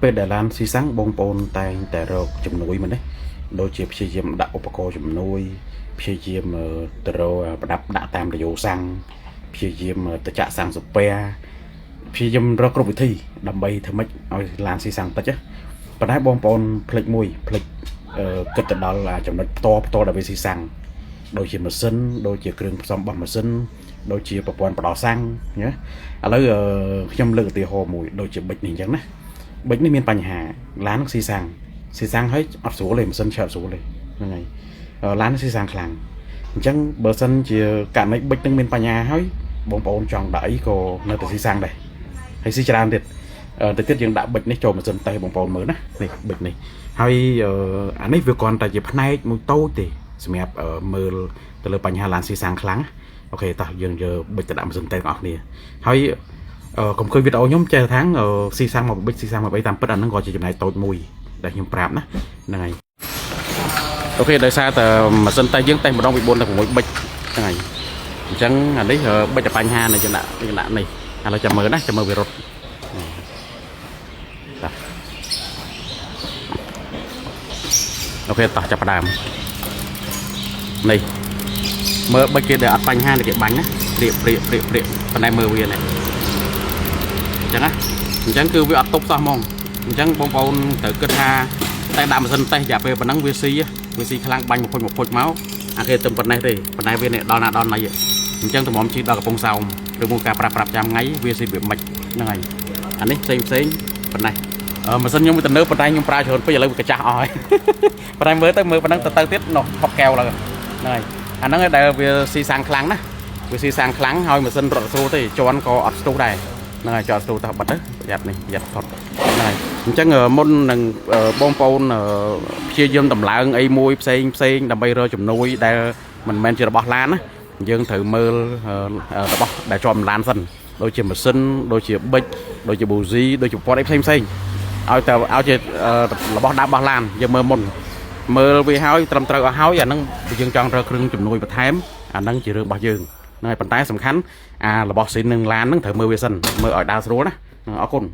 ពេលដែលឡានស៊ីសាំងបងប្អូនតែងតែរកជំនួយមិនទេដូចជាព្យាយាមដាក់ឧបករណ៍ជំនួយព្យាយាមទៅរកប្រដាប់ដាក់តាមរយោសាំងព្យាយាមទៅចាក់សាំងសុពែព្យាយាមរកគ្រប់វិធីដើម្បីធ្វើម៉េចឲ្យឡានស៊ីសាំងតិចប៉ុន្តែបងប្អូនភ្លេចមួយភ្លេចគិតទៅដល់ចំណុចផ្ទាល់ដល់វាស៊ីសាំងដូចជាម៉ាស៊ីនដូចជាគ្រឿងផ្សំរបស់ម៉ាស៊ីនដូចជាប្រព័ន្ធបដោះសាំងណាឥឡូវខ្ញុំលើកឧទាហរណ៍មួយដូចជាប៊ិចនេះអញ្ចឹងណាប៊ិចនេះមានបញ្ហាឡានស៊ីសាំងហើយអត់ស្រួលទេម៉ាស៊ីនឆាប់ស្រួលទេហ្នឹងហើយឡានស៊ីសាំងខ្លាំងអញ្ចឹងបើសិនជាករណីប៊ិចនឹងមានបញ្ហាហើយបងប្អូនចង់ដាក់អីក៏នៅតែស៊ីសាំងដែរហើយស៊ីច្រើនទៀតទៅទៀតយើងដាក់ប៊ិចនេះចូលម៉ាស៊ីនតេស្តបងប្អូនមើលណានេះប៊ិចនេះហើយអានេះវាគ្រាន់តែជាផ្នែកមួយតូចទេសម្រាប់មើលទៅលើបញ្ហាឡានស៊ីសាំងខ្លាំងអូខេតោះយើងយកប៊ិចទៅដាក់ម៉ាស៊ីនតេស្តបងប្អូនគ្នាហើយកុំឃើញវីដេអូខ្ញុំចេះថាស៊ីសាំងមកប៊ិចស៊ីសាំងមកអីតាមពិតអាហ្នឹងក៏ជាចំណែកតូចមួយដែលខ្ញុំប្រាប់ណាហ្នឹងហើយអូខេដោយសារតែម៉ាស៊ីនតេស្តយើងតេស្តម្ដងពី4ទៅ6ប៊ិចហ្នឹងហើយអញ្ចឹងអានេះប៊ិចតែបញ្ហានៅចំណាក់នេះឥឡូវចាំមើលណាចាំមើលវារត់អូខេតោះចាប់ផ្ដើមនេះមើលប៊ិចគេដែលអត់បញ្ហាគេបាញ់ណាព្រាកប៉ុន្តែមើលវានេះអញ្ចឹងគឺវាអត់ទប់សោះហ្មងអញ្ចឹងបងប្អូនត្រូវគិតថាតែដាក់ម៉ាស៊ីនតេស្តរយៈពេលប៉ុណ្ណឹងវាស៊ីខ្លាំងបាញ់មកមកអាគេទៅប៉ុណ្ណេះទេប៉ុន្តែវានេះដល់ណាដល់ណីអញ្ចឹងតម្រាំជីដល់កំពង់សោមឬមកការប្រាប់ចាំថ្ងៃវាស៊ីវាមិនហ្នឹងហើយអានេះផ្សេងប៉ុណ្ណេះម៉ាស៊ីនខ្ញុំវាទៅនៅប៉ុន្តែខ្ញុំប្រើច្រើនពេកឥឡូវវាកាចាស់អស់ហើយប៉ុន្តែមើលប៉ុណ្ណឹងទៅទៀតនោះផុតកែវឡើងហ្នឹងហើយអាហ្នឹងដែលវាស៊ីសាំងខ្លាំងណាវាស៊ីសាំងខ្លាំងហើយម៉ាស៊ីនរត់ស្រួលទេជន់ក៏អត់ស្ទុះដែរហ្នឹងហើយចោលស្ទុះទៅបាត់ទៅប្រយ័ត្ននេះប្រយ័ត្នផុតហ្នឹងហើយអញ្ចឹងមុននឹងបងប្អូនព្យាយាមតម្លើងអីមួយផ្សេងដើម្បីរកជំនួយដែលមិនមែនជារបស់ឡានណាយើងត្រូវមើលរបស់ដែលជាប់ឡានសិនដូចជាម៉ាស៊ីនដូចជាប៊ិចដូចជាប៊ូស៊ីដូចជាប្រព័ន្ធអីផ្សេងឲ្យជារបស់ដាប់របស់ឡានយើងមើលមុនមើលវាហើយត្រឹមត្រូវអស់ហើយអាហ្នឹងយើងចង់រកគ្រឿងជំនួយបន្ថែមអាហ្នឹងជារឿងរបស់យើងហ្នឹងហើយប៉ុន្តែសំខាន់របស់ស៊ីននឹងឡានហ្នឹងត្រូវមើលវាសិនមើលឲ្យដើរស្រួលណាអរគុណ